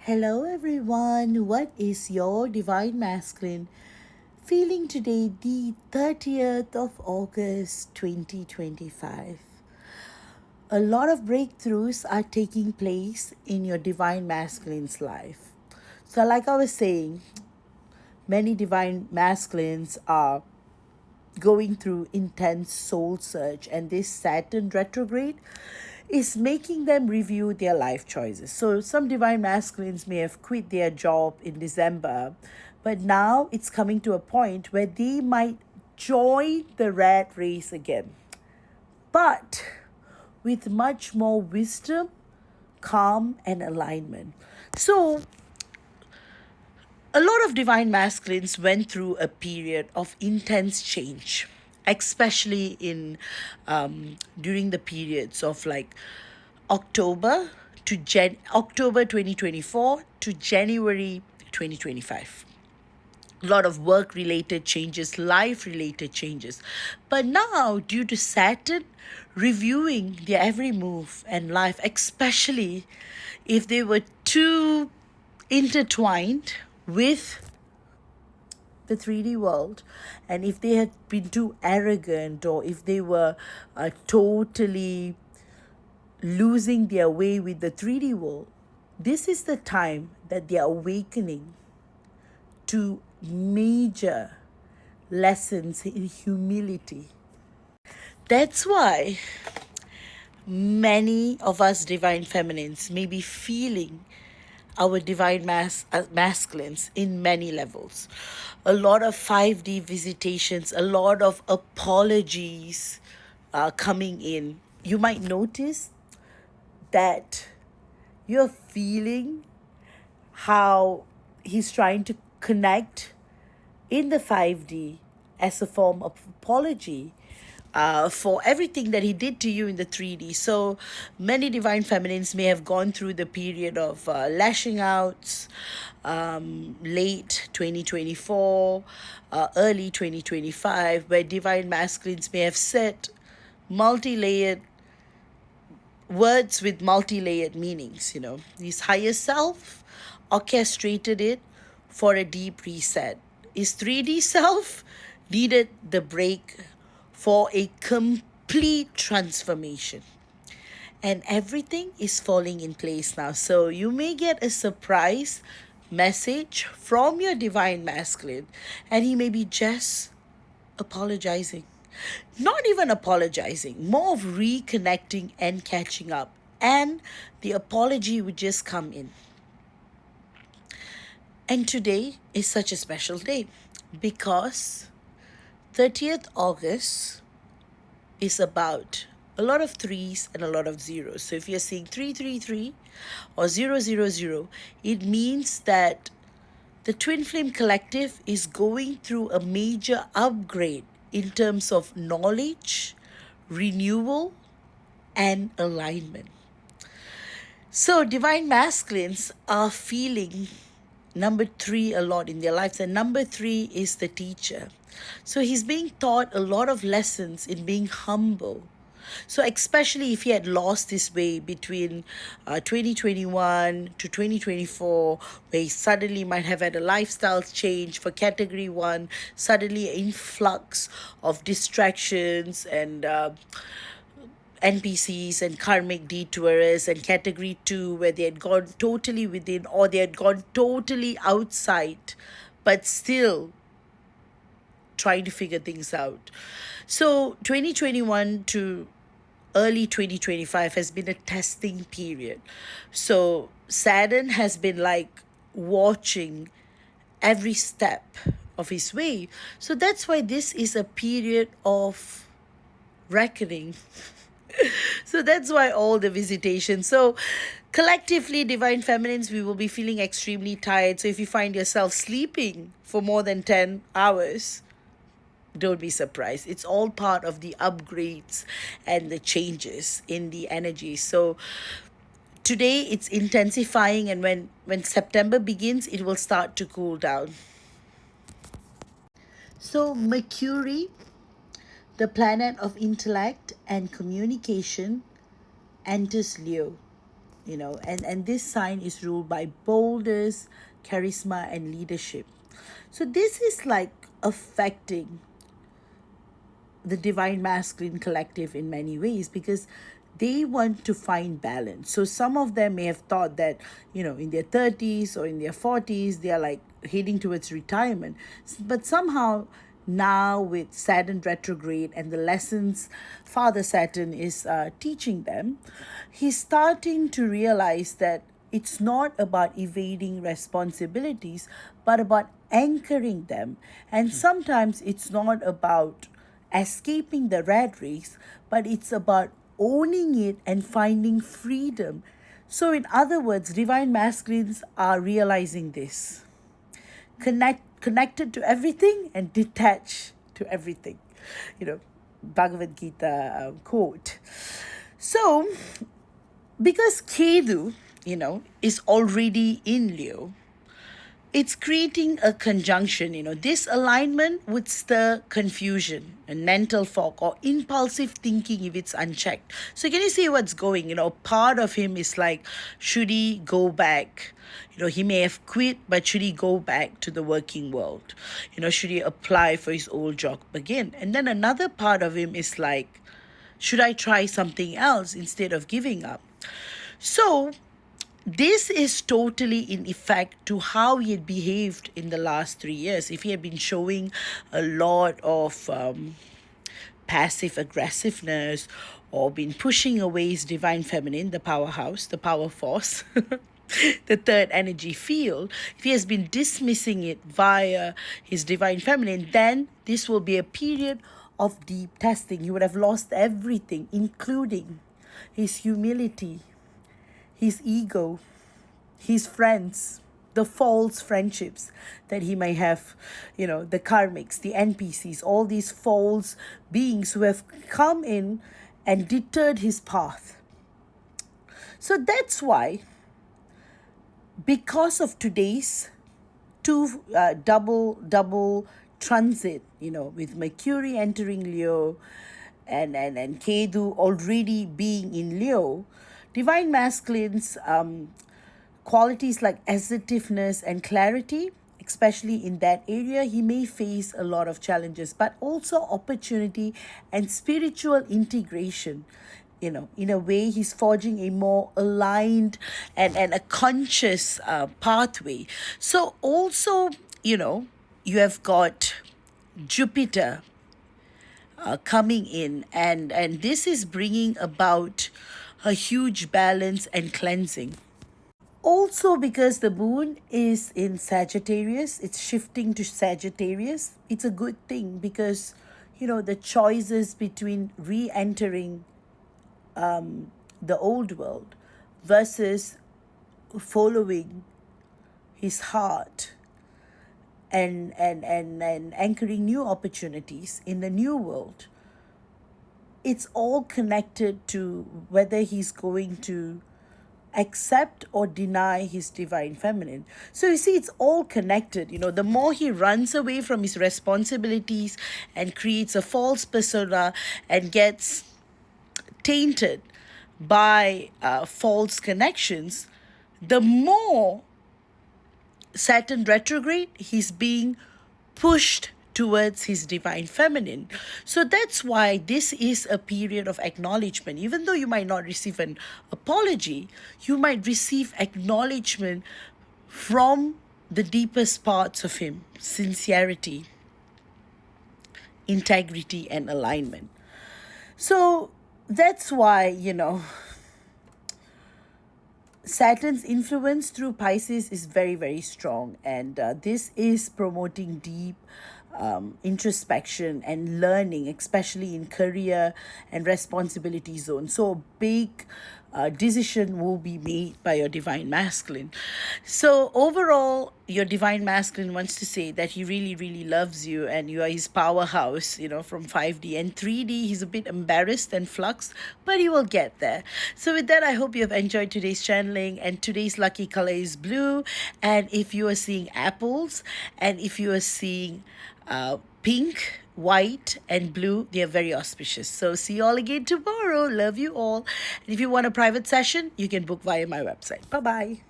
Hello everyone, what is your divine masculine feeling today, the 30th of August 2025? A lot of breakthroughs are taking place in your divine masculine's life. So, like I was saying, many divine masculines are going through intense soul search, and this Saturn retrograde is making them review their life choices. So some divine masculines may have quit their job in December, but now it's coming to a point where they might join the rat race again, but with much more wisdom, calm, and alignment. So a lot of divine masculines went through a period of intense change, especially in during the periods of like October October 2024 to January 2025. A lot of work related changes, life related changes. But now, due to Saturn reviewing their every move and life, especially if they were too intertwined with the 3D world, and if they had been too arrogant, or if they were totally losing their way with the 3D world, this is the time that they are awakening to major lessons in humility. That's why many of us divine feminines may be feeling our divine masculines in many levels. A lot of 5D visitations, a lot of apologies coming in. You might notice that you're feeling how he's trying to connect in the 5D as a form of apology for everything that he did to you in the 3D. So many divine feminines may have gone through the period of lashing out, late 2024, early 2025, where divine masculines may have said multi-layered words with multi-layered meanings. His higher self orchestrated it for a deep reset. His 3D self needed the break for a complete transformation. And everything is falling in place now. So you may get a surprise message from your divine masculine, and he may be just apologizing. Not even apologizing, more of reconnecting and catching up. And the apology would just come in. And today is such a special day because 30th August is about a lot of threes and a lot of zeros. So if you're seeing 333 or 000, it means that the Twin Flame Collective is going through a major upgrade in terms of knowledge, renewal, and alignment. So divine masculines are feeling number 3 a lot in their lives, and number 3 is the teacher. So he's being taught a lot of lessons in being humble. So especially if he had lost his way between 2021 to 2024, where he suddenly might have had a lifestyle change for category 1, suddenly an influx of distractions and NPCs and karmic detours, and category 2 where they had gone totally within or they had gone totally outside, but still trying to figure things out. So 2021 to early 2025 has been a testing period. So Saturn has been like watching every step of his way. So that's why this is a period of reckoning. So that's why all the visitations. So collectively, divine feminines, we will be feeling extremely tired. So if you find yourself sleeping for more than 10 hours, don't be surprised. It's all part of the upgrades and the changes in the energy. So today it's intensifying, and when September begins, it will start to cool down. So Mercury, the planet of intellect and communication, enters Leo. and this sign is ruled by boldness, charisma, and leadership. So this is like affecting the divine masculine collective in many ways, because they want to find balance. So some of them may have thought that, in their 30s or in their 40s, they are like heading towards retirement. But somehow now, with Saturn retrograde and the lessons Father Saturn is teaching them, he's starting to realize that it's not about evading responsibilities, but about anchoring them. And sometimes it's not about escaping the rat race, but it's about owning it and finding freedom. So, in other words, divine masculines are realizing this: connected to everything and detached to everything. Bhagavad Gita quote. So, because Ketu, is already in Leo, it's creating a conjunction. This alignment would stir confusion and mental fog or impulsive thinking if it's unchecked. So can you see what's going? Part of him is like, should he go back? He may have quit, but should he go back to the working world? Should he apply for his old job again? And then another part of him is like, should I try something else instead of giving up? So this is totally in effect to how he had behaved in the last 3 years. If he had been showing a lot of passive aggressiveness, or been pushing away his divine feminine, the powerhouse, the power force, the third energy field, if he has been dismissing it via his divine feminine, then this will be a period of deep testing. He would have lost everything, including his humility, his ego, his friends, the false friendships that he may have, the karmics, the NPCs, all these false beings who have come in and deterred his path. So that's why, because of today's double transit, with Mercury entering Leo and Ketu already being in Leo, divine masculines, qualities like assertiveness and clarity, especially in that area, he may face a lot of challenges, but also opportunity and spiritual integration. In a way, he's forging a more aligned and a conscious pathway. So also, you have got Jupiter coming in, and this is bringing about a huge balance and cleansing. Also, because the moon is in Sagittarius, it's shifting to Sagittarius. It's a good thing, because the choices between re-entering the old world versus following his heart and anchoring new opportunities in the new world, it's all connected to whether he's going to accept or deny his divine feminine. So you see, it's all connected. The more he runs away from his responsibilities and creates a false persona and gets tainted by false connections, the more Saturn retrograde, he's being pushed towards his divine feminine. So that's why this is a period of acknowledgement. Even though you might not receive an apology, you might receive acknowledgement from the deepest parts of him: sincerity, integrity, and alignment. So that's why, Saturn's influence through Pisces is very, very strong, and this is promoting deep introspection and learning, especially in career and responsibility zone. So big decision will be made by your divine masculine. So overall, your divine masculine wants to say that he really, really loves you, and you are his powerhouse, from 5D. And 3D, he's a bit embarrassed and fluxed, but he will get there. So with that, I hope you have enjoyed today's channeling, and today's lucky color is blue. And if you are seeing apples, and if you are seeing pink, white, and blue. They are very auspicious. So see you all again tomorrow. Love you all. And if you want a private session, you can book via my website. Bye-bye.